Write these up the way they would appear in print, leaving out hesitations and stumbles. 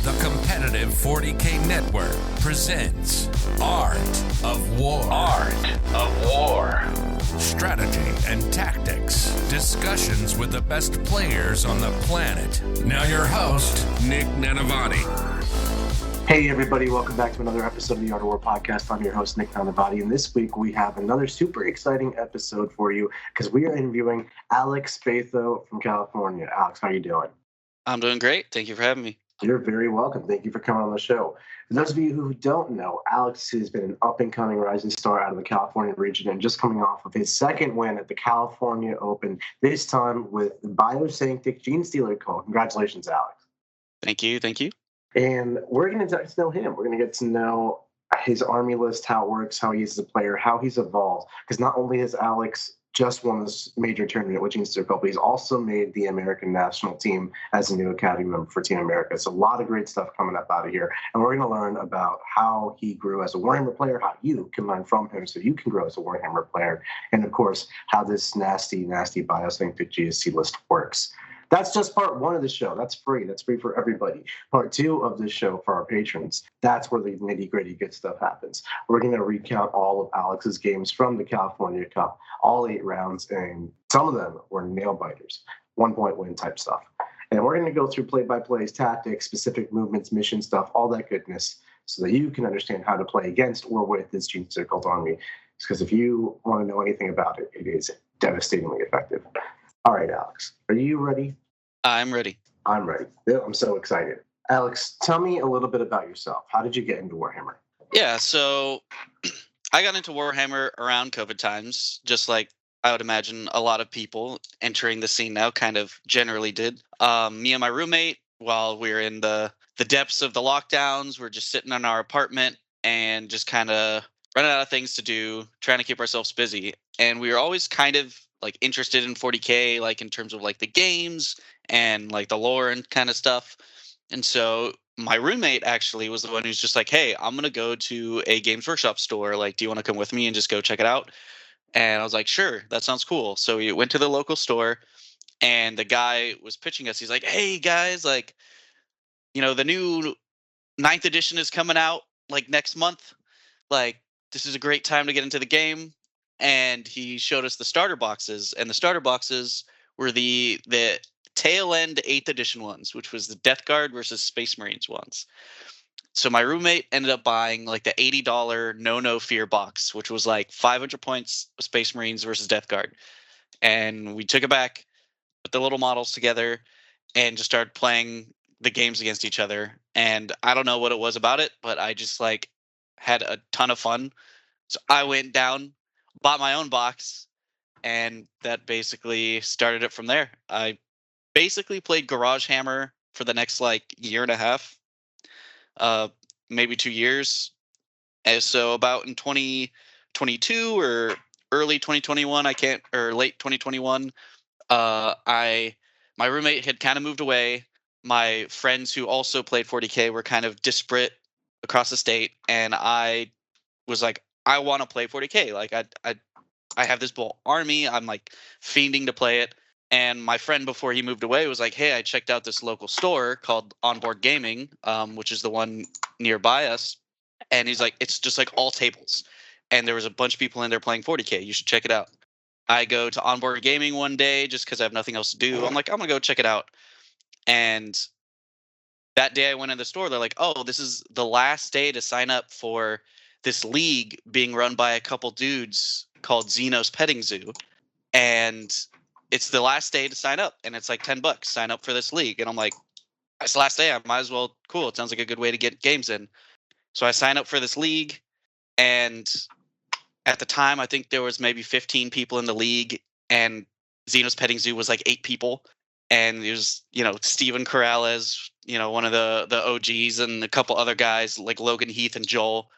The competitive 40K network presents Art of War. Art of War. Strategy and tactics. Discussions with the best players on the planet. Now your host, Nick Nanavati. Hey everybody, welcome back to another episode of the Art of War podcast. I'm your host, Nick Nanavati, and this week we have another super exciting episode for you because we are interviewing Alec Spatho from California. Alex, how are you doing? I'm doing great. Thank you for having me. You're very welcome. Thank you for coming on the show. For those of you who don't know, Alex has been an up-and-coming rising star out of the California region and just coming off of his second win at the California Open, this time with the Biosanctic Genestealer Cults. Congratulations, Alex. Thank you. Thank you. And we're going to get to know him. We're going to get to know his army list, how it works, how he is as a player, how he's evolved. Because not only has Alex just won this major tournament with Genestealer Cults, but he's also made the American national team as a new academy member for Team America. So a lot of great stuff coming up out of here. And we're going to learn about how he grew as a Warhammer player, how you can learn from him so you can grow as a Warhammer player. And of course, how this nasty Biosanctic GSC list works. That's just part one of the show. That's free. That's free for everybody. Part two of the show for our patrons, that's where the nitty-gritty good stuff happens. We're going to recount all of Alex's games from the California Cup, all 8 rounds, and some of them were nail-biters, 1-point win type stuff. And we're going to go through play-by-plays, tactics, specific movements, mission stuff, all that goodness, so that you can understand how to play against or with this Genestealer Cult army. Because if you want to know anything about it, it is devastatingly effective. All right, Alex, are you ready? I'm ready. I'm ready. I'm so excited. Alex, tell me a little bit about yourself. How did you get into Warhammer? Yeah, so I got into Warhammer around COVID times, just like I would imagine a lot of people entering the scene now kind of generally did. Me and my roommate, while we were in the depths of the lockdowns, we're just sitting in our apartment and just kind of running out of things to do, trying to keep ourselves busy. And we were always kind of like interested in 40K, like in terms of like the games and like the lore and kind of stuff. And so my roommate actually was the one who's just like, hey, I'm going to go to a Games Workshop store. Like, do you want to come with me and just go check it out? And I was like, sure, that sounds cool. So we went to the local store and the guy was pitching us. He's like, hey guys, like, you know, the new 9th edition is coming out like next month. Like, this is a great time to get into the game. And he showed us the starter boxes, and the starter boxes were the tail end 8th edition ones, which was the Death Guard versus Space Marines ones. So my roommate ended up buying like the $80 No Fear box, which was like 500 points of Space Marines versus Death Guard. And we took it back, put the little models together, and just started playing the games against each other. And I don't know what it was about it, but I just like had a ton of fun. So I went down, bought my own box, and that basically started it from there. I basically played Garage Hammer for the next like year and a half, maybe 2 years. And so about in 2022 or early 2021, or late 2021, my roommate had kind of moved away. My friends who also played 40K were kind of disparate across the state, and I was like, I want to play 40K. Like I have this whole army. I'm like fiending to play it. And my friend before he moved away was like, hey, I checked out this local store called Onboard Gaming, which is the one nearby us. And he's like, it's just like all tables. And there was a bunch of people in there playing 40K. You should check it out. I go to Onboard Gaming one day just because I have nothing else to do. I'm like, I'm going to go check it out. And that day I went in the store. They're like, oh, this is the last day to sign up for this league being run by a couple dudes called Xenos Petting Zoo. And it's the last day to sign up, and it's like $10. Sign up for this league. And I'm like, it's the last day. I might as well. Cool. It sounds like a good way to get games in. So I sign up for this league, and at the time, I think there was maybe 15 people in the league, and Xenos Petting Zoo was like 8 people. And there's, you know, Steven Corrales, you know, one of the OGs, and a couple other guys like Logan Heath and Joel.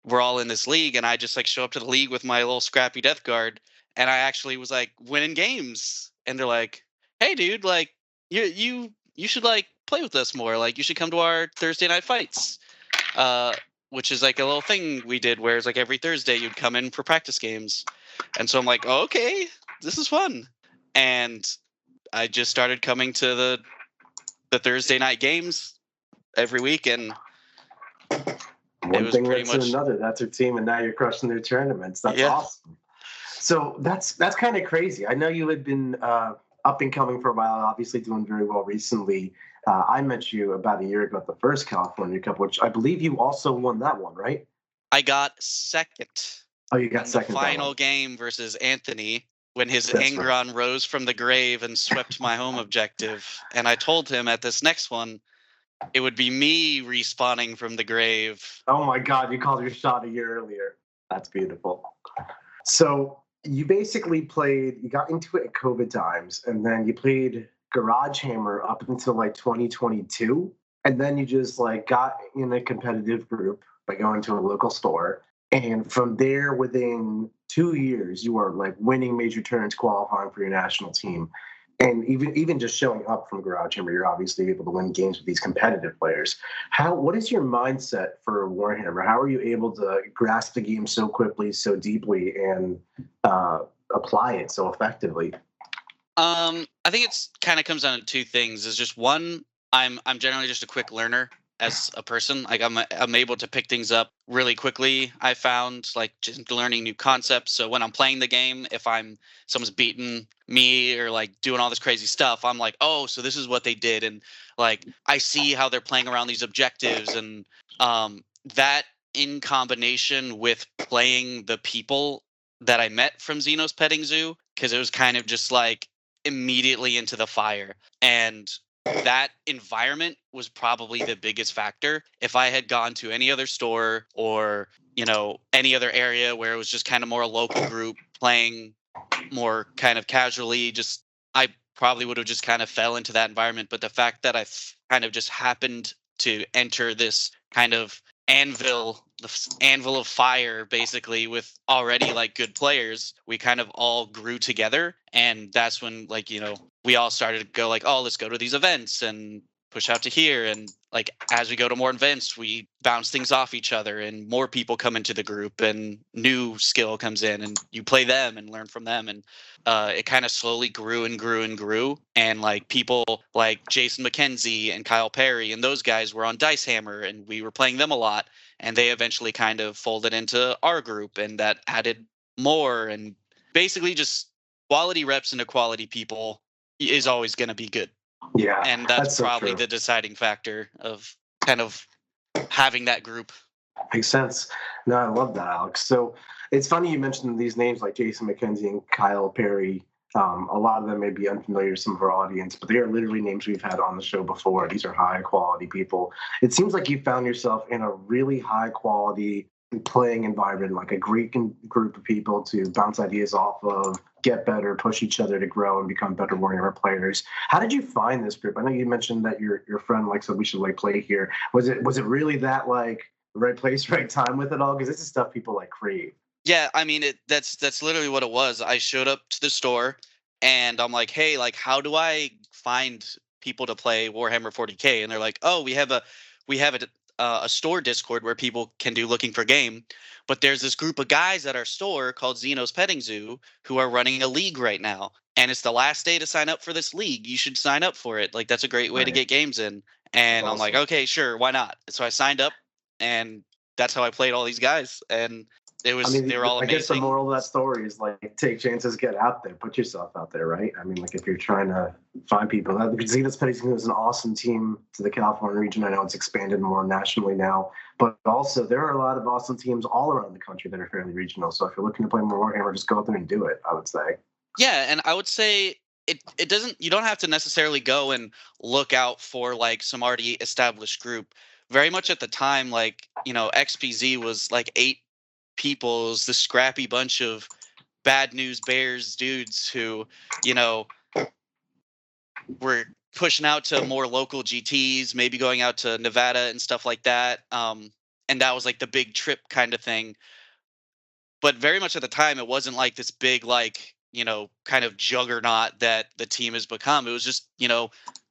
We're all in this league, and I just like show up to the league with my little scrappy Death Guard. And I actually was like winning games, and they're like, "Hey, dude, like you should like play with us more. Like you should come to our Thursday night fights," which is like a little thing we did, where it's like every Thursday you'd come in for practice games. And so I'm like, oh, "Okay, this is fun," and I just started coming to the Thursday night games, every week, and one thing led to another. That's your team, and now you're crushing their tournaments. That's awesome. So that's kind of crazy. I know you had been up and coming for a while, obviously doing very well recently. I met you about a year ago at the first California Cup, which I believe you also won that one, right? I got second. Oh, you got second. The final game versus Anthony, when his Angron rose from the grave and swept my home objective. And I told him at this next one, it would be me respawning from the grave. Oh my God, you called your shot a year earlier. That's beautiful. So you basically you got into it at COVID times, and then you played Garage Hammer up until like 2022. And then you just like got in a competitive group by going to a local store. And from there, within 2 years, you are like winning major tournaments, qualifying for your national team. And even just showing up from Garage Hammer, you're obviously able to win games with these competitive players. What is your mindset for Warhammer? How are you able to grasp the game so quickly, so deeply, and apply it so effectively? I think it's kind of comes down to two things. Is just one, I'm generally just a quick learner as a person. Like I'm able to pick things up really quickly. I found like just learning new concepts. So when I'm playing the game, if someone's beating me or like doing all this crazy stuff, I'm like, oh, so this is what they did, and like I see how they're playing around these objectives, and that in combination with playing the people that I met from Xenos Petting Zoo, because it was kind of just like immediately into the fire, and that environment was probably the biggest factor. If I had gone to any other store or, any other area where it was just kind of more a local group playing more kind of casually, I probably would have just kind of fell into that environment. But the fact that I kind of just happened to enter this kind of anvil of fire, basically, with already like good players, we kind of all grew together. And that's when we all started to go like, oh, let's go to these events and push out to here. And like, as we go to more events, we bounce things off each other, and more people come into the group, and new skill comes in, and you play them and learn from them. And it kind of slowly grew and grew and grew. And like people like Jason McKenzie and Kyle Perry and those guys were on Dice Hammer, and we were playing them a lot. And they eventually kind of folded into our group, and that added more. And basically just quality reps into quality people is always going to be good. Yeah. And that's probably the deciding factor of kind of having that group. Makes sense. No, I love that, Alex. So it's funny you mentioned these names like Jason McKenzie and Kyle Perry. A lot of them may be unfamiliar to some of our audience, but they are literally names we've had on the show before. These are high quality people. It seems like you found yourself in a really high quality playing environment, like a great group of people to bounce ideas off of, get better, push each other to grow and become better Warhammer players. How did you find this group? I know you mentioned that your friend said we should play here. Was it really that like right place, right time with it all? Because this is stuff people crave. Yeah, I mean that's literally what it was. I showed up to the store and I'm like, hey, how do I find people to play Warhammer 40K? And they're like, oh, we have a store Discord where people can do looking for game, but there's this group of guys at our store called Xenos Petting Zoo who are running a league right now, and it's the last day to sign up for this league. You should sign up for it. That's a great way to get games in. And awesome. I'm like, okay, sure, why not? So I signed up, and that's how I played all these guys. And they were all amazing. I guess the moral of that story is take chances, get out there, put yourself out there, right? I mean, if you're trying to find people, Xenos Petting Zoo is an awesome team to the California region. I know it's expanded more nationally now, but also there are a lot of awesome teams all around the country that are fairly regional. So if you're looking to play more Warhammer, just go out there and do it, I would say. Yeah, and I would say it doesn't. You don't have to necessarily go and look out for some already established group. Very much at the time, XPZ was 8 people. It was the scrappy bunch of bad news bears dudes who, were pushing out to more local GTs, maybe going out to Nevada and stuff like that. And that was the big trip kind of thing. But very much at the time, it wasn't this big, kind of juggernaut that the team has become. It was just,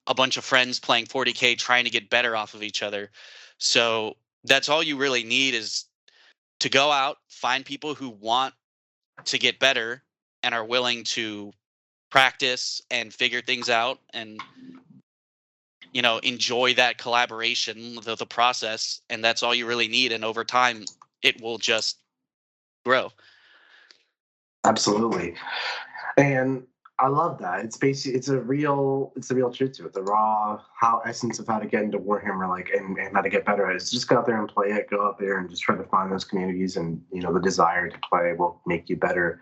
a bunch of friends playing 40K, trying to get better off of each other. So that's all you really need, is to go out, find people who want to get better and are willing to practice and figure things out. And enjoy that collaboration, the process, and that's all you really need. And over time, it will just grow. Absolutely. And I love that. It's basically it's the real truth to it. The raw essence of how to get into Warhammer, like and how to get better at it. It's just go out there and play it, go out there and just try to find those communities, and the desire to play will make you better.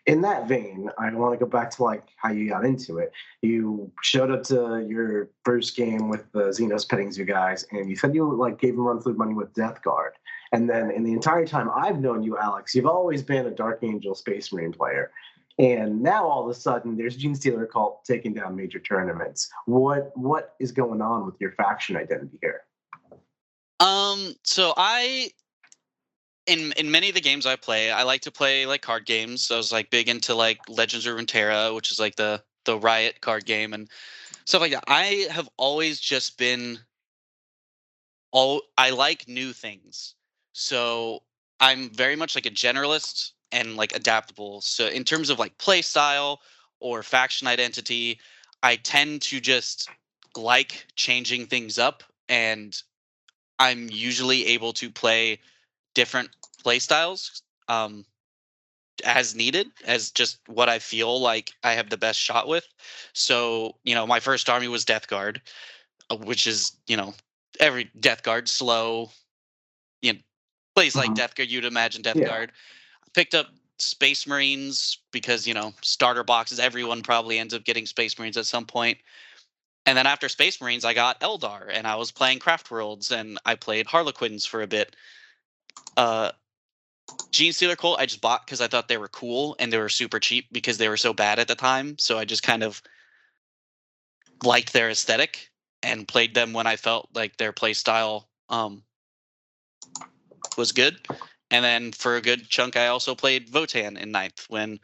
In that vein, I want to go back to like how you got into it. You showed up to your first game with the Xenos petting zoo guys, and you said you like gave them run through money with Death Guard. And then in the entire time I've known you, Alex, you've always been a Dark Angel Space Marine player. And now all of a sudden there's Genestealer Cult taking down major tournaments. What is going on with your faction identity here? So in many of the games I play, I like to play like card games. So I was like big into like Legends of Runeterra, which is like the Riot card game and stuff like that. I have always just been I like new things. So I'm very much like a generalist and like adaptable. So in terms of like play style or faction identity, I tend to just like changing things up, and I'm usually able to play different play styles as needed, as just what I feel like I have the best shot with. So, my first army was Death Guard, which is, every Death Guard slow, plays like Death Guard, you'd imagine Death Guard. I picked up Space Marines because, starter boxes, everyone probably ends up getting Space Marines at some point. And then after Space Marines, I got Eldar, and I was playing Craft Worlds, and I played Harlequins for a bit. Genestealer Cult I just bought because I thought they were cool, and they were super cheap because they were so bad at the time. So I just kind of liked their aesthetic and played them when I felt like their play style was good. And then for a good chunk, I also played Votann in 9th when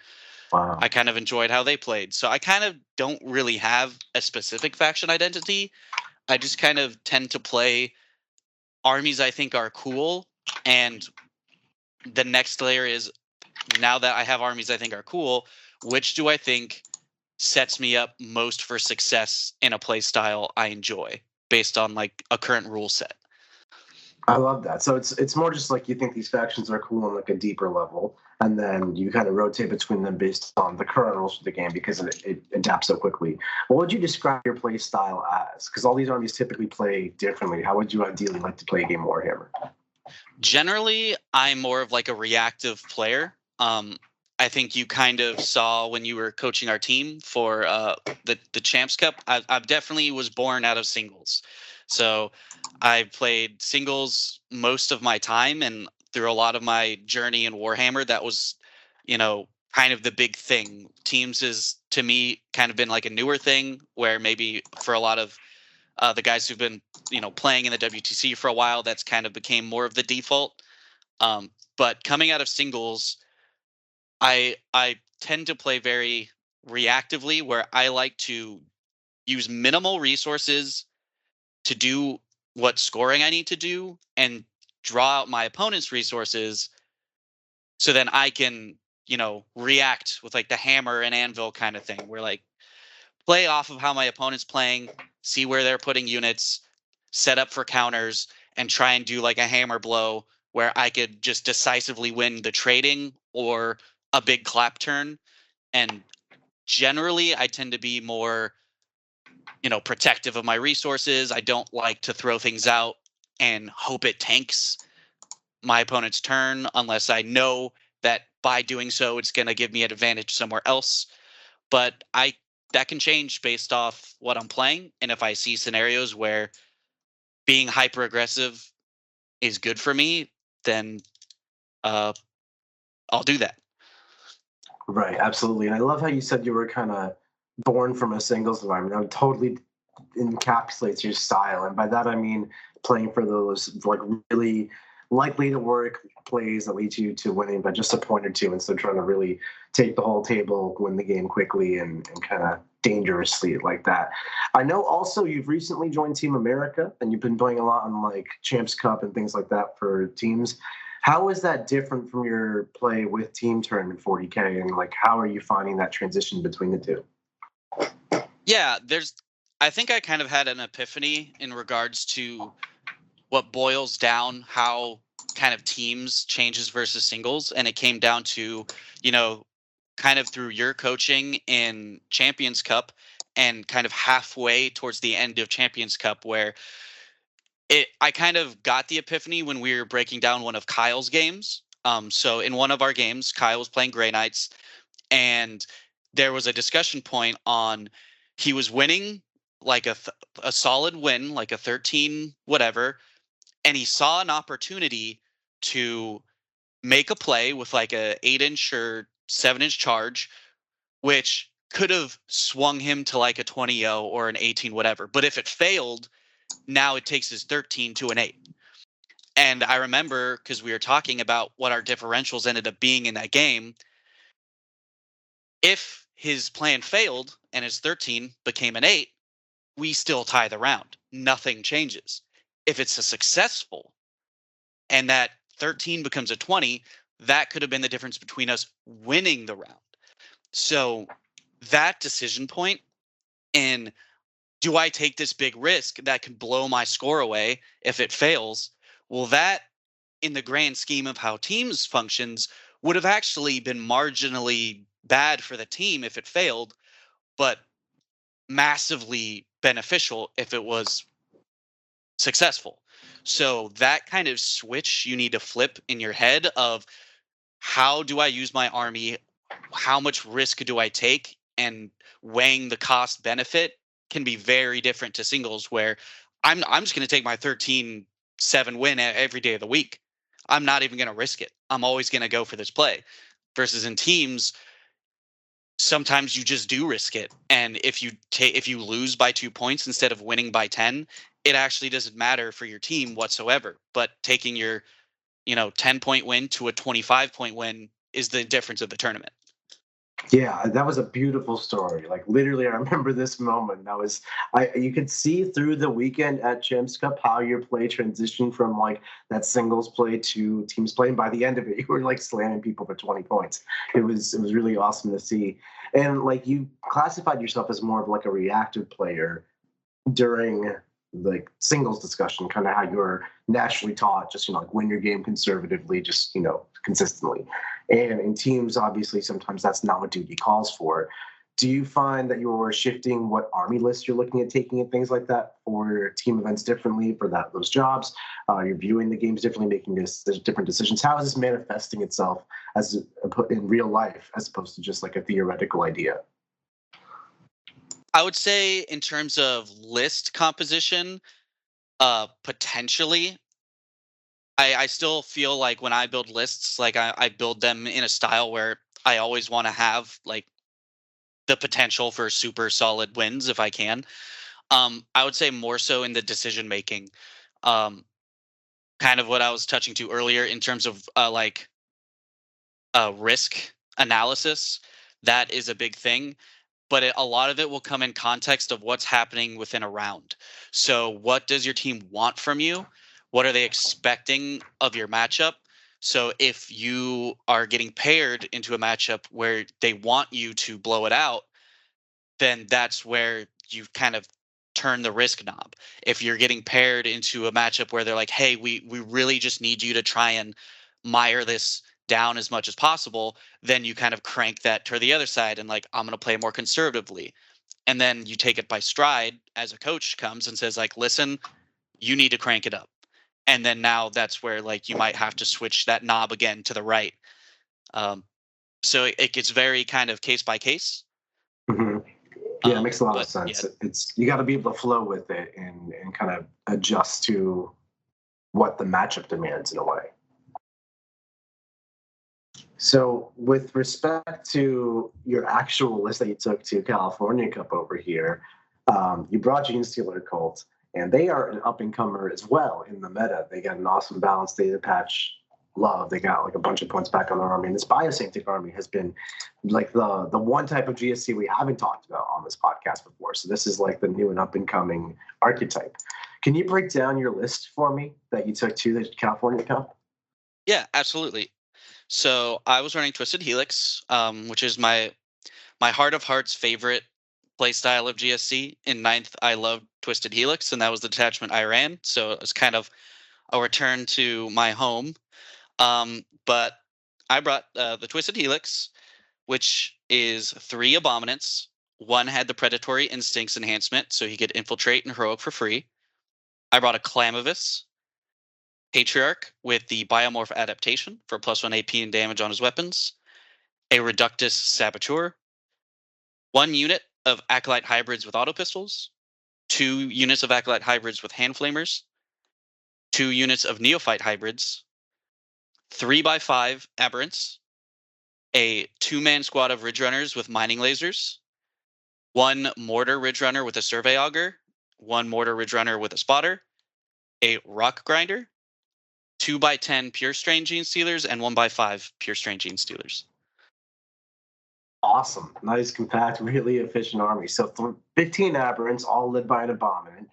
I kind of enjoyed how they played. So I kind of don't really have a specific faction identity. I just kind of tend to play armies I think are cool. And the next layer is, now that I have armies I think are cool, which do I think sets me up most for success in a play style I enjoy based on like a current rule set. I love that. So it's more just like you think these factions are cool on like a deeper level, and then you kind of rotate between them based on the current rules of the game because it adapts so quickly. What would you describe your play style as? Because all these armies typically play differently. How would you ideally like to play a game of Warhammer? Generally, I'm more of like a reactive player. I think you kind of saw when you were coaching our team for the Champs Cup. I definitely was born out of singles. So I played singles most of my time, and through a lot of my journey in Warhammer, that was, kind of the big thing. Teams is, to me, kind of been like a newer thing where maybe for a lot of the guys who've been, playing in the WTC for a while, that's kind of became more of the default. But coming out of singles, I tend to play very reactively, where I like to use minimal resources to do what scoring I need to do and draw out my opponent's resources so then I can, react with like the hammer and anvil kind of thing, where like play off of how my opponent's playing, see where they're putting units, set up for counters, and try and do like a hammer blow where I could just decisively win the trading or a big clap turn. And generally I tend to be more protective of my resources. I don't like to throw things out and hope it tanks my opponent's turn unless I know that by doing so it's going to give me an advantage somewhere else. But that can change based off what I'm playing, and if I see scenarios where being hyper aggressive is good for me, then I'll do that. Right, absolutely. And I love how you said you were kind of born from a singles environment. That totally encapsulates your style. And by that, I mean playing for those like really likely to work plays that lead you to winning by just a point or two, instead of trying to really take the whole table, win the game quickly and kind of dangerously like that. I know also you've recently joined Team America, and you've been playing a lot on like Champs Cup and things like that for teams. How is that different from your play with Team Tournament 40K, and like how are you finding that transition between the two? Yeah, I think I kind of had an epiphany in regards to what boils down how kind of teams changes versus singles, and it came down to, you know, kind of through your coaching in Champions Cup and kind of halfway towards the end of Champions Cup, where I kind of got the epiphany when we were breaking down one of Kyle's games. So in one of our games, Kyle was playing Grey Knights, and there was a discussion point on he was winning like a solid win, like a 13 whatever, and he saw an opportunity to make a play with like a 8-inch or 7-inch charge, which could have swung him to like a 20-0 or an 18 whatever. But if it failed, now it takes his 13 to an 8. And I remember, because we were talking about what our differentials ended up being in that game, if his plan failed and his 13 became an 8, we still tie the round. Nothing changes. If it's a successful and that 13 becomes a 20, that could have been the difference between us winning the round. So that decision point in, do I take this big risk that could blow my score away if it fails? Well, that, in the grand scheme of how teams functions, would have actually been marginally bad for the team if it failed, but massively beneficial if it was successful. So that kind of switch you need to flip in your head of, how do I use my army? How much risk do I take? And weighing the cost benefit can be very different to singles, where I'm just going to take my 13-7 win every day of the week. I'm not even going to risk it. I'm always going to go for this play. Versus in teams, sometimes you just do risk it, and if you lose by 2 points instead of winning by 10, it actually doesn't matter for your team whatsoever. But taking your 10-point win to a 25-point win is the difference of the tournament. Yeah, that was a beautiful story. Like, literally, I remember this moment. You could see through the weekend at Champs Cup how your play transitioned from like that singles play to teams play. And by the end of it, you were like slamming people for 20 points. It was really awesome to see. And like, you classified yourself as more of like a reactive player during like singles discussion, kind of how you're naturally taught, just like win your game conservatively, just consistently. And in teams, obviously, sometimes that's not what duty calls for. Do you find that you're shifting what army list you're looking at taking and things like that for team events differently for those jobs? You're viewing the games differently, making different decisions. How is this manifesting itself as in real life, as opposed to just like a theoretical idea? I would say in terms of list composition, potentially. I still feel like when I build lists, like I build them in a style where I always want to have like the potential for super solid wins if I can. I would say more so in the decision making, kind of what I was touching to earlier in terms of risk analysis. That is a big thing. But a lot of it will come in context of what's happening within a round. So what does your team want from you? What are they expecting of your matchup? So if you are getting paired into a matchup where they want you to blow it out, then that's where you kind of turn the risk knob. If you're getting paired into a matchup where they're like, hey, we really just need you to try and mire this down as much as possible, then you kind of crank that to the other side and like, I'm going to play more conservatively. And then you take it by stride as a coach comes and says like, listen, you need to crank it up. And then now that's where like you might have to switch that knob again to the right. So it gets very kind of case by case. Mm-hmm. Yeah, it makes a lot of sense. Yeah. You got to be able to flow with it and kind of adjust to what the matchup demands in a way. So with respect to your actual list that you took to California Cup over here, you brought Genestealer Cults, and they are an up-and-comer as well in the meta. They got an awesome balanced data patch. Love. They got like a bunch of points back on their army. And this Biosanctic army has been like the one type of GSC we haven't talked about on this podcast before. So this is like the new and up-and-coming archetype. Can you break down your list for me that you took to the California Cup? Yeah, absolutely. So I was running Twisted Helix, which is my heart of hearts favorite playstyle of GSC. In 9th, I loved Twisted Helix, and that was the detachment I ran. So it was kind of a return to my home. But I brought the Twisted Helix, which is 3 Abominants. One had the Predatory Instincts enhancement, so he could infiltrate and heroic for free. I brought a Clamavus, Patriarch with the Biomorph adaptation for +1 AP and damage on his weapons. A Reductus Saboteur. 1 unit of Acolyte Hybrids with Autopistols. 2 units of Acolyte Hybrids with Hand Flamers. 2 units of Neophyte Hybrids. 3x5 Aberrants. A 2-man squad of Ridge Runners with Mining Lasers. 1 Mortar Ridge Runner with a Survey Auger. 1 Mortar Ridge Runner with a Spotter. A Rock Grinder. 2x10 Pure Strain Genestealers and 1x5 Pure Strain Genestealers. Awesome. Nice, compact, really efficient army. So 15 Aberrants, all led by an Abominant.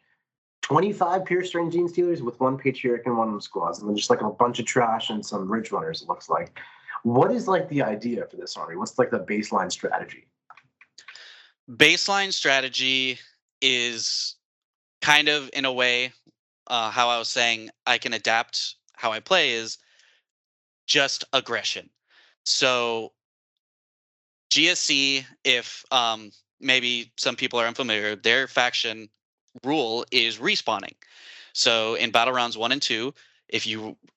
25 Pure Strain Genestealers with 1 Patriarch and 1 Squads. And then just like a bunch of trash and some Ridge Runners, it looks like. What is like the idea for this army? What's like the baseline strategy? Baseline strategy is kind of, in a way, how I was saying I can adapt how I play is just aggression. So GSC, if maybe some people are unfamiliar, their faction rule is respawning. So in battle rounds 1 and 2, if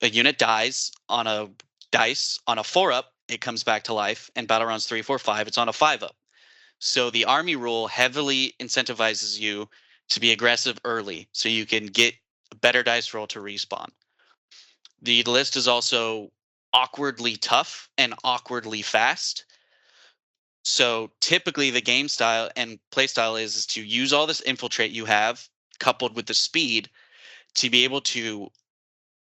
a unit dies on a dice on a 4-up, it comes back to life. And battle rounds 3, 4, 5, it's on a 5-up. So the army rule heavily incentivizes you to be aggressive early, so you can get a better dice roll to respawn. The list is also awkwardly tough and awkwardly fast. So typically the game style and play style is to use all this infiltrate you have coupled with the speed to be able to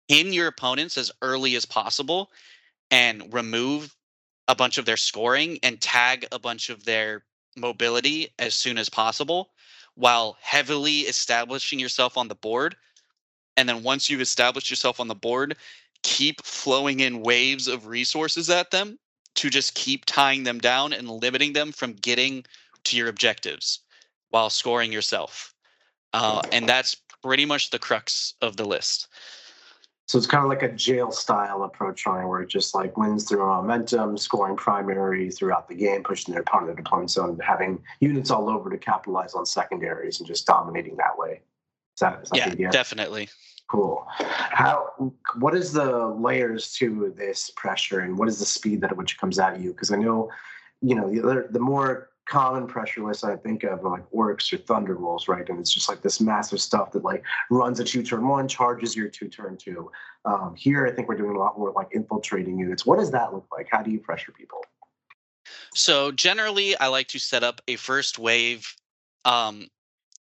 pin your opponents as early as possible and remove a bunch of their scoring and tag a bunch of their mobility as soon as possible while heavily establishing yourself on the board. And then once you've established yourself on the board, keep flowing in waves of resources at them to just keep tying them down and limiting them from getting to your objectives while scoring yourself. And that's pretty much the crux of the list. So it's kind of like a jail style approach on it, where it just like wins through momentum, scoring primary throughout the game, pushing their opponent to the opponent zone, having units all over to capitalize on secondaries and just dominating that way. Is that the idea? Definitely. Cool. What is the layers to this pressure, and what is the speed at which it comes at you? Because I know, the more common pressure lists I think of are like Orcs or Thunder Wolves, right? And it's just like this massive stuff that like runs at you turn 1, charges your 2 turn 2. Here, I think we're doing a lot more like infiltrating units. What does that look like? How do you pressure people? So generally, I like to set up a first wave.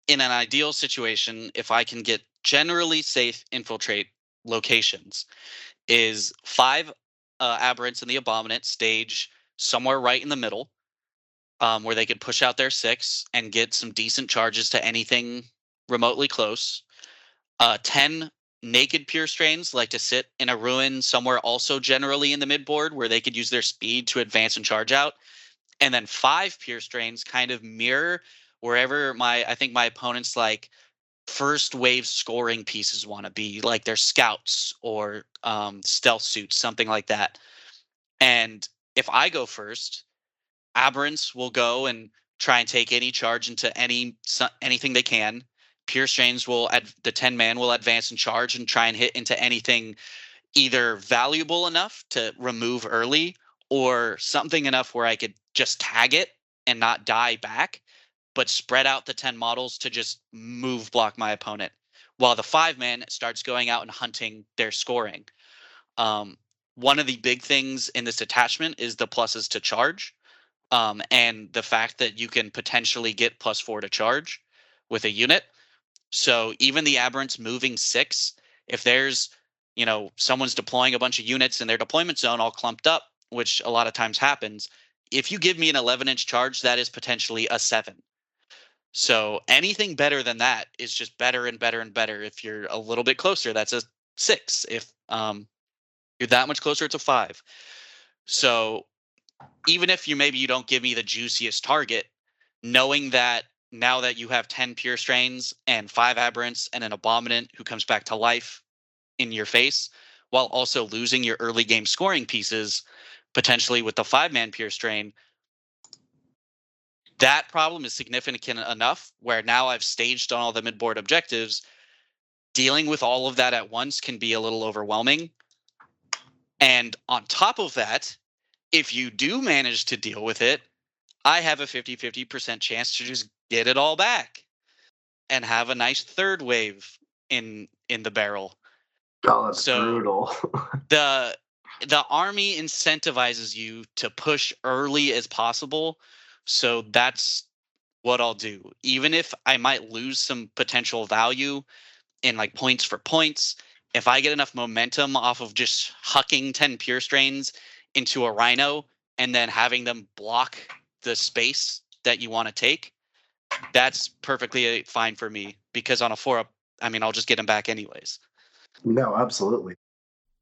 In an ideal situation, if I can get generally safe infiltrate locations, is 5 Aberrants in the Abominant stage somewhere right in the middle, where they could push out their 6 and get some decent charges to anything remotely close. 10 naked Pure Strains like to sit in a ruin somewhere also generally in the midboard where they could use their speed to advance and charge out. And then 5 Pure Strains kind of mirror wherever I think my opponent's like first wave scoring pieces want to be, like their scouts or stealth suits, something like that. And if I go first, Aberrants will go and try and take any charge into anything they can. Pure Strains the 10-man will advance and charge and try and hit into anything either valuable enough to remove early or something enough where I could just tag it and not die back, but spread out the 10 models to just move block my opponent, while the 5-man starts going out and hunting their scoring. One of the big things in this attachment is the pluses to charge, and the fact that you can potentially get +4 to charge with a unit. So even the Aberrants moving 6, if there's, someone's deploying a bunch of units in their deployment zone all clumped up, which a lot of times happens, if you give me an 11-inch charge, that is potentially a 7. So anything better than that is just better and better and better. If you're a little bit closer, that's a 6. If you're that much closer, it's a 5. So even if you don't give me the juiciest target, knowing that now that you have 10 pure strains and 5 aberrants and an abominant who comes back to life in your face, while also losing your early game scoring pieces, potentially with the 5-man pure strain, that problem is significant enough where now I've staged on all the mid-board objectives. Dealing with all of that at once can be a little overwhelming. And on top of that, if you do manage to deal with it, I have a 50-50% chance to just get it all back and have a nice third wave in the barrel. Oh, that's brutal. the army incentivizes you to push early as possible. So that's what I'll do. Even if I might lose some potential value in like points for points, if I get enough momentum off of just hucking 10 pure strains into a rhino and then having them block the space that you want to take, that's perfectly fine for me, because on a 4-up, I mean, I'll just get them back anyways. No, absolutely.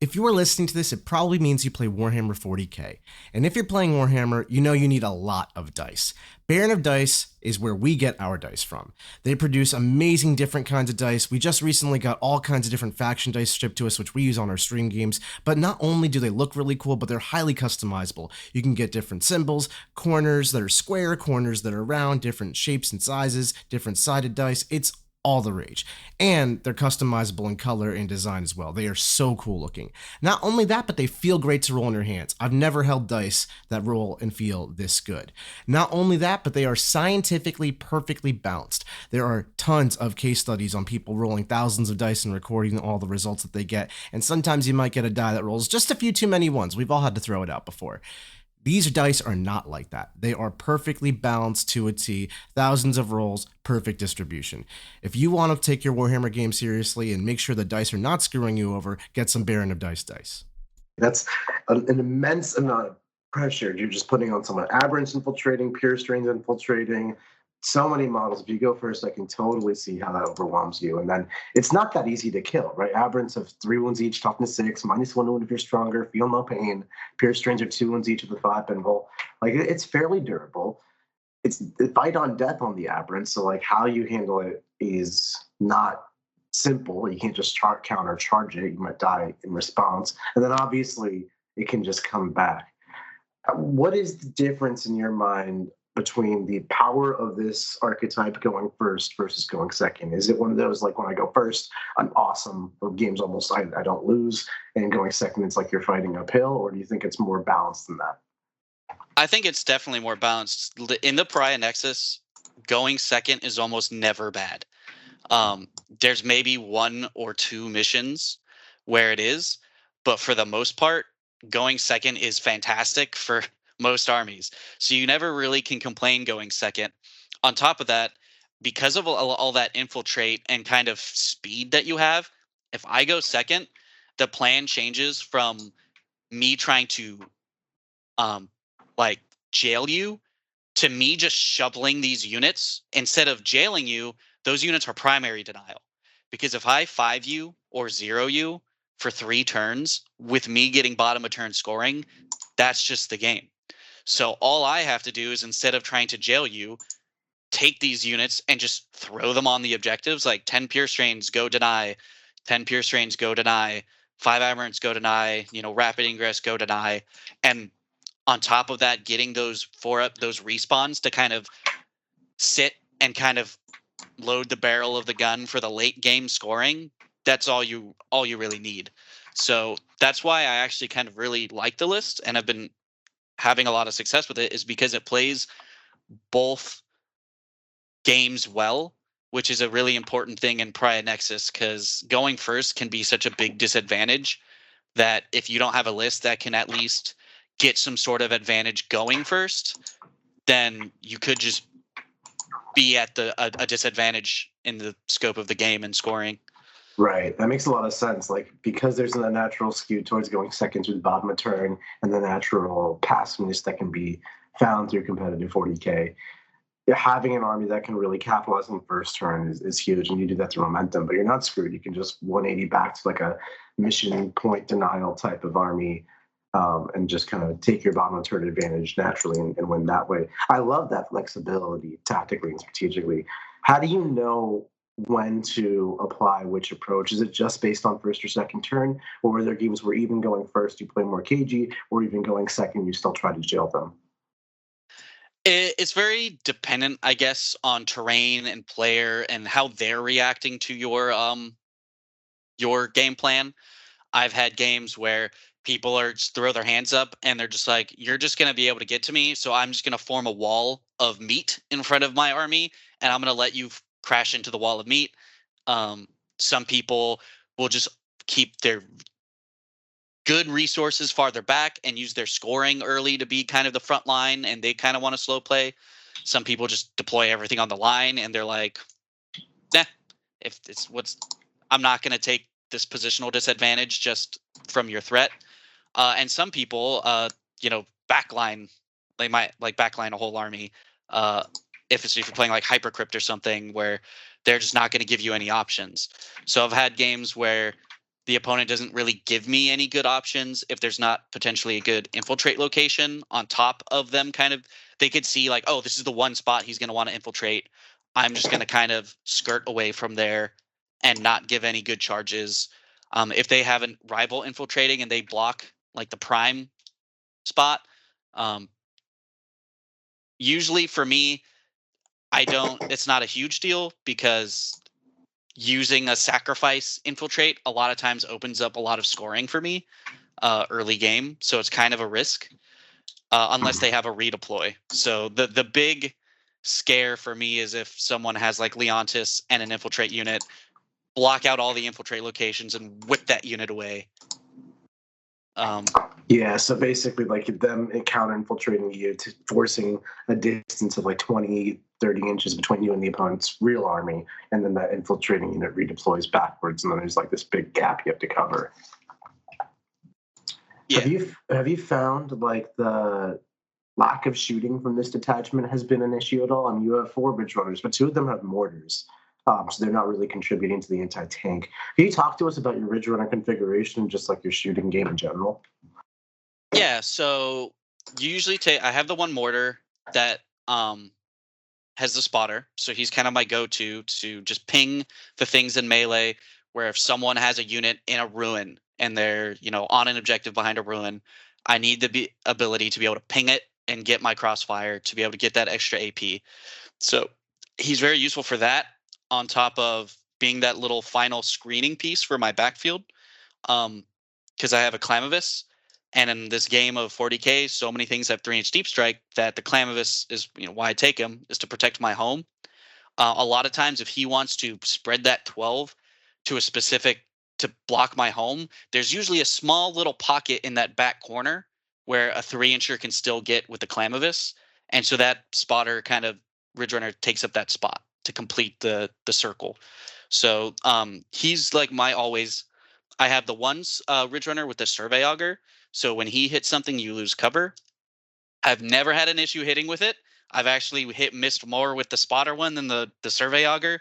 If you are listening to this, it probably means you play Warhammer 40k. And if you're playing Warhammer, you know you need a lot of dice. Baron of Dice is where we get our dice from. They produce amazing different kinds of dice. We just recently got all kinds of different faction dice shipped to us, which we use on our stream games. But not only do they look really cool, but they're highly customizable. You can get different symbols, corners that are square, corners that are round, different shapes and sizes, different sided dice. It's all the rage. And they're customizable in color and design as well. They are so cool looking. Not only that, but they feel great to roll in your hands. I've never held dice that roll and feel this good. Not only that, but they are scientifically perfectly balanced. There are tons of case studies on people rolling thousands of dice and recording all the results that they get. And sometimes you might get a die that rolls just a few too many ones. We've all had to throw it out before. These dice are not like that. They are perfectly balanced to a T, thousands of rolls, perfect distribution. If you want to take your Warhammer game seriously and make sure the dice are not screwing you over, get some Baron of dice. That's an immense amount of pressure you're just putting on someone. Aberrants infiltrating, pure strains infiltrating, so many models. If you go first, I can totally see how that overwhelms you. And then it's not that easy to kill, right? Aberrants have 3 wounds each, toughness 6, -1 wound if you're stronger, feel no pain. Pure strains are 2 wounds each of the 5 pinhole. Like, it's fairly durable. It's fight on death on the aberrants, so like how you handle it is not simple. You can't just counter charge it. You might die in response. And then obviously it can just come back. What is the difference in your mind between the power of this archetype going first versus going second? Is it one of those, like, when I go first, I'm awesome, the game's almost, I don't lose, and going second, it's like you're fighting uphill? Or do you think it's more balanced than that? I think it's definitely more balanced. In the Pariah Nexus, going second is almost never bad. There's maybe 1 or 2 missions where it is, but for the most part, going second is fantastic for most armies. So you never really can complain going second. On top of that, because of all that infiltrate and kind of speed that you have, if I go second, the plan changes from me trying to like jail you to me just shoveling these units. Instead of jailing you, those units are primary denial. Because if I 5 you or 0 you for 3 turns with me getting bottom of turn scoring, that's just the game. So all I have to do is, instead of trying to jail you, take these units and just throw them on the objectives, like 10 pure strains, go deny, 10 pure strains, go deny, 5 aberrants, go deny, rapid ingress, go deny. And on top of that, getting those 4-up, those respawns to kind of sit and kind of load the barrel of the gun for the late game scoring, that's all you really need. So that's why I actually kind of really like the list, and I've been having a lot of success with it, is because it plays both games well, which is a really important thing in Pariah Nexus, because going first can be such a big disadvantage that if you don't have a list that can at least get some sort of advantage going first, then you could just be at a disadvantage in the scope of the game and scoring. Right. That makes a lot of sense. Like, because there's a natural skew towards going second through the bottom of turn, and the natural passiveness that can be found through competitive 40k, having an army that can really capitalize on the first turn is huge, and you do that through momentum, but you're not screwed. You can just 180 back to like a mission point denial type of army and just kind of take your bottom turn advantage naturally and win that way. I love that flexibility tactically and strategically. How do you know when to apply which approach? Is it just based on first or second turn, or are there games where even going first you play more cagey, or even going second you still try to jail them? It's very dependent, I guess, on terrain and player and how they're reacting to your game plan. I've had games where people are just throw their hands up and they're just like, "You're just gonna be able to get to me, so I'm just gonna form a wall of meat in front of my army, and I'm gonna let you crash into the wall of meat." Um, some people will just keep their good resources farther back and use their scoring early to be kind of the front line, and they kind of want to slow play. Some people just deploy everything on the line, and they're like, "Nah, if it's what's, I'm not going to take this positional disadvantage just from your threat." And some people, backline. They might like backline a whole army. Uh, if you're playing like Hypercrypt or something, where they're just not going to give you any options. So I've had games where the opponent doesn't really give me any good options if there's not potentially a good infiltrate location on top of them. Kind of, they could see like, oh, this is the one spot he's going to want to infiltrate. I'm just going to kind of skirt away from there and not give any good charges. If they have a rival infiltrating and they block like the prime spot, um, usually for me, it's not a huge deal because using a sacrifice infiltrate a lot of times opens up a lot of scoring for me early game. So it's kind of a risk unless they have a redeploy. So the big scare for me is if someone has like Leontis and an infiltrate unit, block out all the infiltrate locations and whip that unit away. Yeah, so basically like them counter infiltrating you to forcing a distance of like 20, 30 inches between you and the opponent's real army, and then that infiltrating unit redeploys backwards, and then there's like this big gap you have to cover. Yeah. Have you found like the lack of shooting from this detachment has been an issue at all? I mean, you have 4 bridge runners, but 2 of them have mortars. So they're not really contributing to the anti-tank. Can you talk to us about your Ridge Runner configuration, just like your shooting game in general? Yeah, so usually I have the one mortar that has the spotter, so he's kind of my go-to to just ping the things in melee. Where if someone has a unit in a ruin and they're on an objective behind a ruin, I need the ability to be able to ping it and get my crossfire to be able to get that extra AP. So he's very useful for that, on top of being that little final screening piece for my backfield. Because I have a Clamavus, and in this game of 40k, so many things have 3-inch deep strike that the Clamavus is why I take him is to protect my home. A lot of times, if he wants to spread that 12 to a specific to block my home, there's usually a small little pocket in that back corner where a 3-incher can still get with the Clamavus, and so that spotter kind of Ridge Runner takes up that spot to complete the circle. So he's like my always. I have the ones Ridge Runner with the Survey Auger. So when he hits something, you lose cover. I've never had an issue hitting with it. I've actually missed more with the spotter one than the Survey Auger.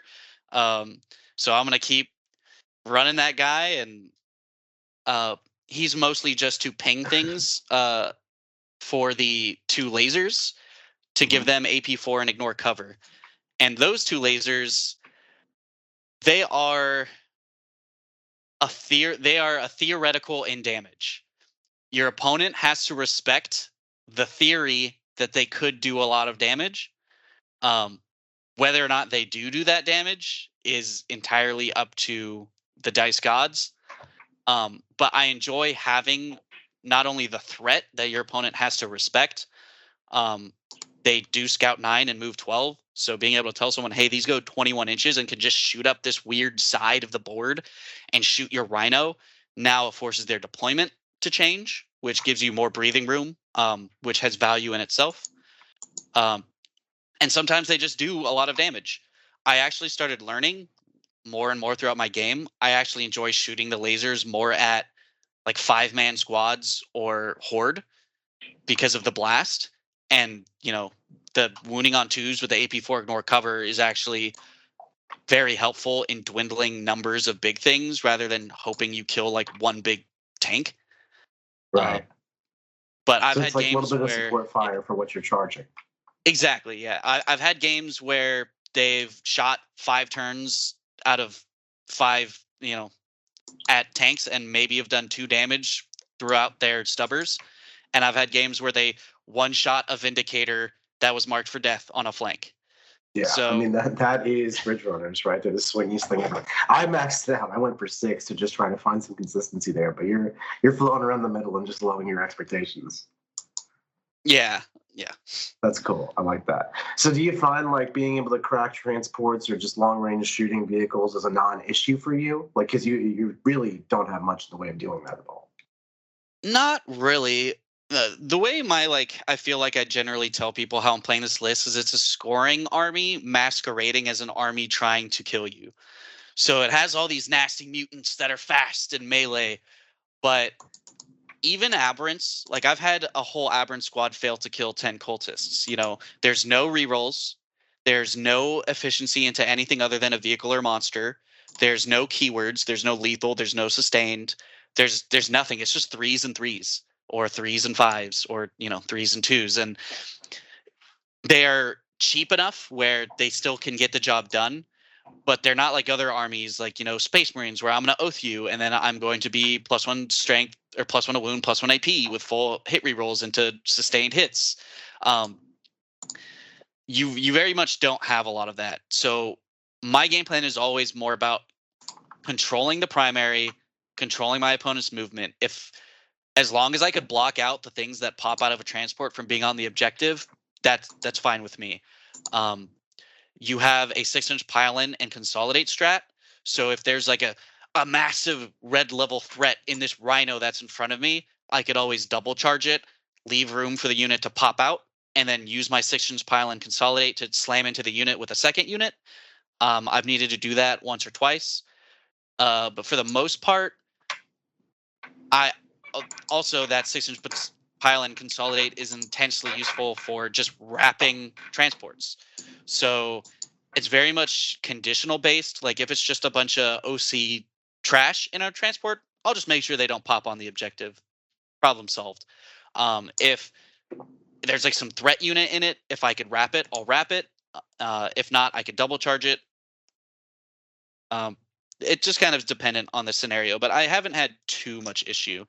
So I'm gonna keep running that guy, and he's mostly just to ping things for the 2 lasers to give them AP4 and ignore cover. And those 2 lasers, they are a theoretical in damage. Your opponent has to respect the theory that they could do a lot of damage. Whether or not they do that damage is entirely up to the dice gods. But I enjoy having not only the threat that your opponent has to respect. They do scout 9 and move 12. So being able to tell someone, hey, these go 21 inches and can just shoot up this weird side of the board and shoot your rhino. Now it forces their deployment to change, which gives you more breathing room, which has value in itself. And sometimes they just do a lot of damage. I actually started learning more and more throughout my game. I actually enjoy shooting the lasers more at like 5-man squads or horde because of the blast. And, the wounding on 2s with the AP4 ignore cover is actually very helpful in dwindling numbers of big things rather than hoping you kill like one big tank. Right. But I've So had it's like a little games bit of where support fire for what you're charging. exactly, yeah. I've had games where they've shot 5 turns out of 5, at tanks and maybe have done 2 damage throughout their stubbers. And I've had games where they one shot a Vindicator that was marked for death on a flank. Yeah, I mean So that is bridge runners, right? They're the swingiest thing ever. I maxed out. I went for 6 to just try to find some consistency there, but you're floating around the middle and just lowering your expectations. yeah. That's cool. I like that. So do you find like being able to crack transports or just long range shooting vehicles as a non-issue for you? Like, because you really don't have much in the way of doing that at all. Not really. The way I feel like I generally tell people how I'm playing this list is it's a scoring army masquerading as an army trying to kill you. So it has all these nasty mutants that are fast and melee, but even aberrants, like I've had a whole aberrant squad fail to kill 10 cultists. There's no rerolls, there's no efficiency into anything other than a vehicle or monster. There's no keywords, there's no lethal, there's no sustained. There's nothing. It's just 3s and 3s or 3s and 5s or 3s and 2s, and they're cheap enough where they still can get the job done. But they're not like other armies, like Space Marines, where I'm going to oath you, and then I'm going to be +1 strength or +1 a wound, +1 AP with full hit rerolls into sustained hits. You very much don't have a lot of that. So my game plan is always more about controlling the primary, controlling my opponent's movement. As long as I could block out the things that pop out of a transport from being on the objective, that's fine with me. You have a 6-inch pile-in and consolidate strat. So if there's like a massive red level threat in this rhino that's in front of me, I could always double charge it, leave room for the unit to pop out, and then use my 6-inch pile-in consolidate to slam into the unit with a second unit. I've needed to do that once or twice. But for the most part, I also that 6-inch pile-in consolidate is intensely useful for just wrapping transports. So it's very much conditional based. Like if it's just a bunch of OC trash in a transport, I'll just make sure they don't pop on the objective. Problem solved. If there's like some threat unit in it, if I could wrap it, I'll wrap it. If not, I could double charge it. It just kind of is dependent on the scenario, but I haven't had too much issue.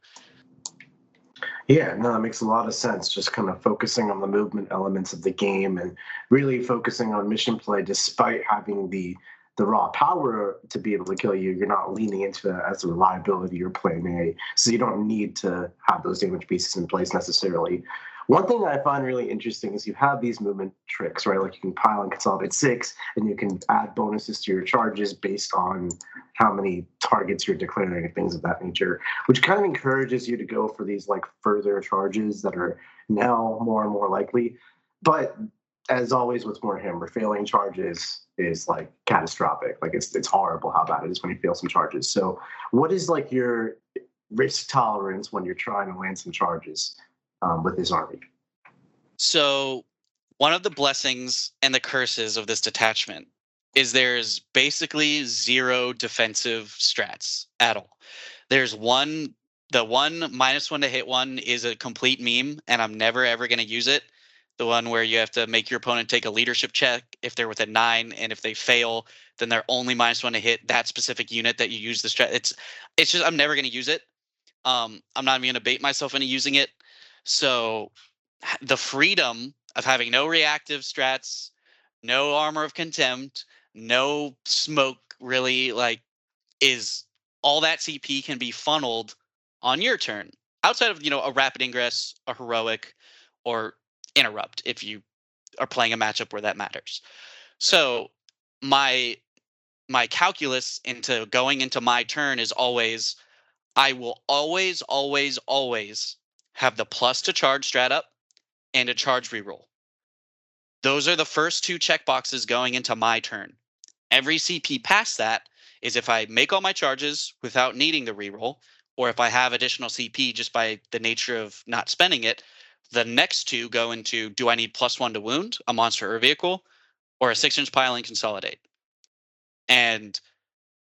Yeah, no, that makes a lot of sense. Just kind of focusing on the movement elements of the game and really focusing on mission play, despite having the raw power to be able to kill you. You're not leaning into it as a reliability you're playing A, so you don't need to have those damage pieces in place necessarily. One thing I find really interesting is you have these movement tricks, right? Like you can pile and consolidate 6, and you can add bonuses to your charges based on how many targets you're declaring and things of that nature, which kind of encourages you to go for these like further charges that are now more and more likely. But as always with Warhammer, failing charges is like catastrophic. Like it's horrible how bad it is when you fail some charges. So what is like your risk tolerance when you're trying to land some charges with this army? So one of the blessings and the curses of this detachment is there's basically 0 defensive strats at all. There's the one -1 to hit one is a complete meme, and I'm never ever going to use it. The one where you have to make your opponent take a leadership check if they're within 9, and if they fail, then they're only -1 to hit that specific unit that you use the strat. It's just I'm never going to use it. I'm not even going to bait myself into using it. So the freedom of having no reactive strats, no armor of contempt, no smoke really is all that CP can be funneled on your turn outside of a rapid ingress, a heroic, or interrupt if you are playing a matchup where that matters. So my calculus into going into my turn is always I will always have the plus to charge strat up and a charge reroll. Those are the first 2 checkboxes going into my turn. Every CP past that is if I make all my charges without needing the reroll, or if I have additional CP just by the nature of not spending it. The next 2 go into, do I need +1 to wound a monster or a vehicle, or a 6-inch pile and consolidate? And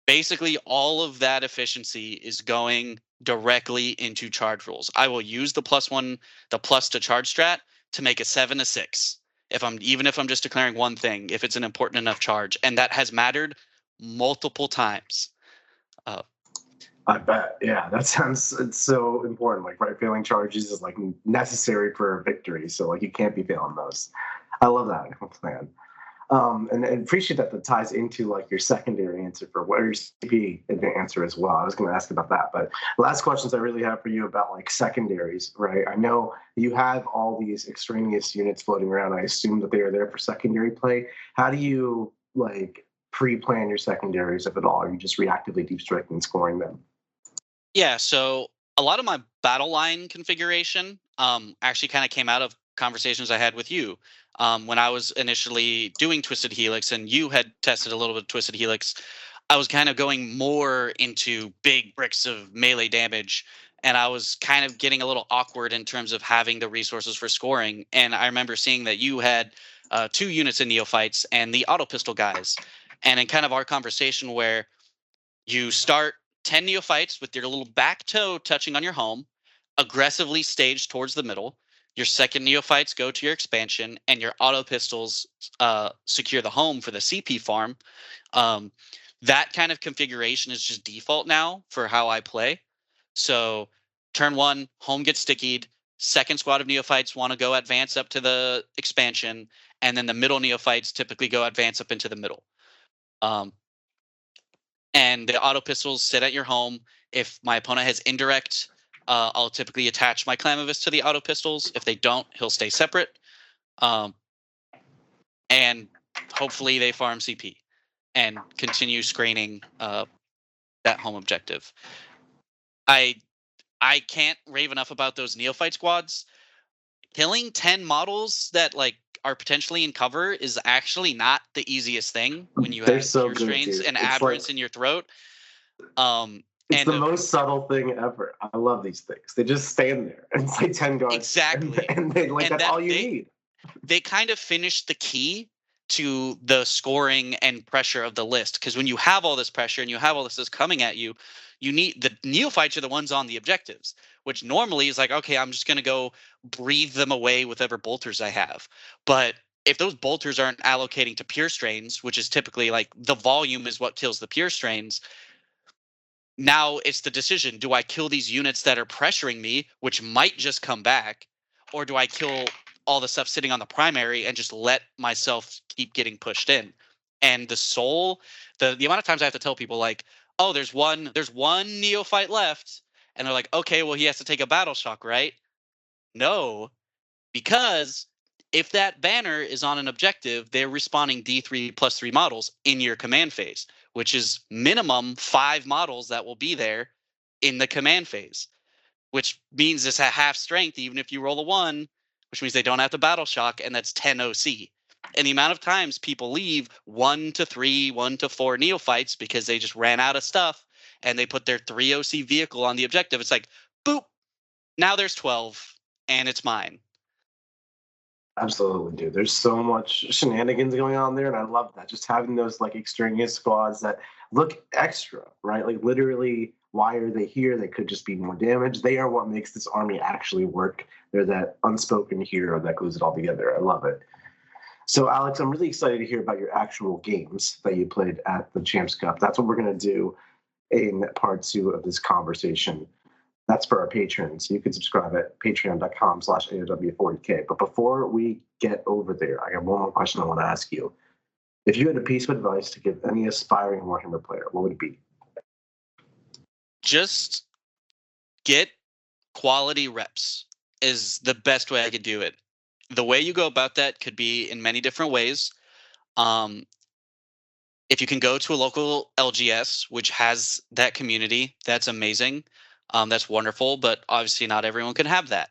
basically all of that efficiency is going directly into charge rules. I will use the plus to charge strat to make a 7 a 6. Even if I'm just declaring one thing, if it's an important enough charge, and that has mattered multiple times. I bet. Yeah, that sounds, it's so important. Like, right, failing charges is like necessary for victory. So like you can't be failing those. I love that plan. And appreciate that ties into like your secondary answer for what your CP answer as well. I was going to ask about that, but the last questions I really have for you about like secondaries, right? I know you have all these extraneous units floating around. I assume that they are there for secondary play. How do you like pre-plan your secondaries, if at all? Are you just reactively deep striking and scoring them? Yeah, so a lot of my battle line configuration actually kind of came out of conversations I had with you when I was initially doing Twisted Helix, and you had tested a little bit of Twisted Helix. I was kind of going more into big bricks of melee damage, and I was kind of getting a little awkward in terms of having the resources for scoring. And I remember seeing that you had 2 units in Neophytes and the Autopistol guys, and in kind of our conversation where you start 10 Neophytes with your little back toe touching on your home, aggressively staged towards the middle. Your second Neophytes go to your expansion, and your Autopistols secure the home for the CP farm. That kind of configuration is just default now for how I play. So turn 1, home gets stickied. Second squad of Neophytes want to go advance up to the expansion, and then the middle Neophytes typically go advance up into the middle. And the Autopistols sit at your home. If my opponent has indirect, I'll typically attach my Clamavus to the Autopistols. If they don't, he'll stay separate. And hopefully they farm CP and continue screening that home objective. I can't rave enough about those Neophyte squads. Killing 10 models that like are potentially in cover is actually not the easiest thing when you have pure strains and aberrants in your throat. It's the most subtle thing ever. I love these things. They just stand there. It's like 10 guards. Exactly. And they like that's all you need. They kind of finish the key to the scoring and pressure of the list. Because when you have all this pressure and you have all this coming at you, you need the Neophytes are the ones on the objectives, which normally is like, okay, I'm just going to go breathe them away with whatever bolters I have. But if those bolters aren't allocating to pure strains, which is typically like the volume is what kills the pure strains, now it's the decision. Do I kill these units that are pressuring me, which might just come back, or do I kill all the stuff sitting on the primary and just let myself keep getting pushed in? And the soul, the amount of times I have to tell people like, oh, there's one Neophyte left, and they're like, okay, well, he has to take a battle shock, right? No, because if that banner is on an objective, they're respawning D3+3 models in your command phase, which is minimum 5 models that will be there in the command phase, which means it's at half strength even if you roll a 1, which means they don't have to battle shock, and that's 10 OC. And the amount of times people leave 1 to 3, 1 to 4 Neophytes because they just ran out of stuff and they put their 3 OC vehicle on the objective. It's like, boop, now there's 12 and it's mine. Absolutely, dude. There's so much shenanigans going on there, and I love that. Just having those like extraneous squads that look extra, right? Like literally, why are they here? They could just be more damage. They are what makes this army actually work. They're that unspoken hero that glues it all together. I love it. So, Alex, I'm really excited to hear about your actual games that you played at the Champs Cup. That's what we're going to do in part 2 of this conversation. That's for our patrons. You can subscribe at patreon.com/AOW40K. But before we get over there, I got one more question I want to ask you. If you had a piece of advice to give any aspiring Warhammer player, what would it be? Just get quality reps is the best way I could do it. The way you go about that could be in many different ways. If you can go to a local LGS, which has that community, that's amazing. That's wonderful, but obviously not everyone can have that.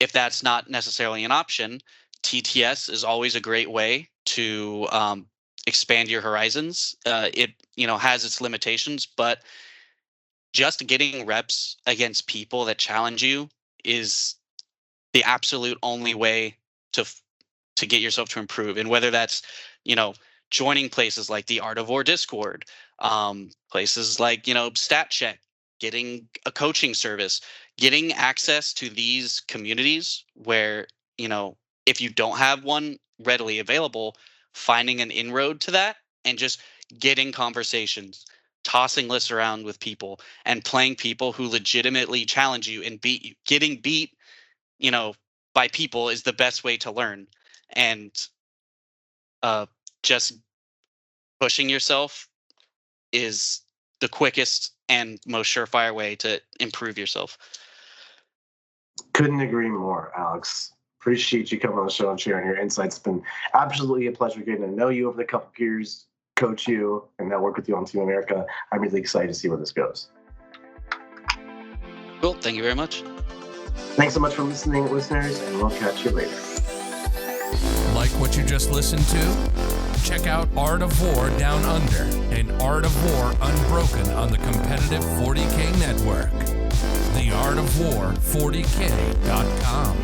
If that's not necessarily an option, TTS is always a great way to expand your horizons. It has its limitations, but just getting reps against people that challenge you is the absolute only way to get yourself to improve. And whether that's joining places like the Art of War Discord, places like Stat Check, getting a coaching service, getting access to these communities where, you know, if you don't have one readily available, finding an inroad to that and just getting conversations, tossing lists around with people and playing people who legitimately challenge you and beat you. Getting beat, you know, by people is the best way to learn. And just pushing yourself is the quickest and most surefire way to improve yourself. Couldn't agree more, Alex. Appreciate you coming on the show and sharing your insights. It's been absolutely a pleasure getting to know you over the couple of years, coach you, and now work with you on Team America. I'm really excited to see where this goes. Cool. Thank you very much. Thanks so much for listening, listeners, and we'll catch you later. Like what you just listened to? Check out Art of War Down Under and Art of War Unbroken on the competitive 40K network. theartofwar40k.com.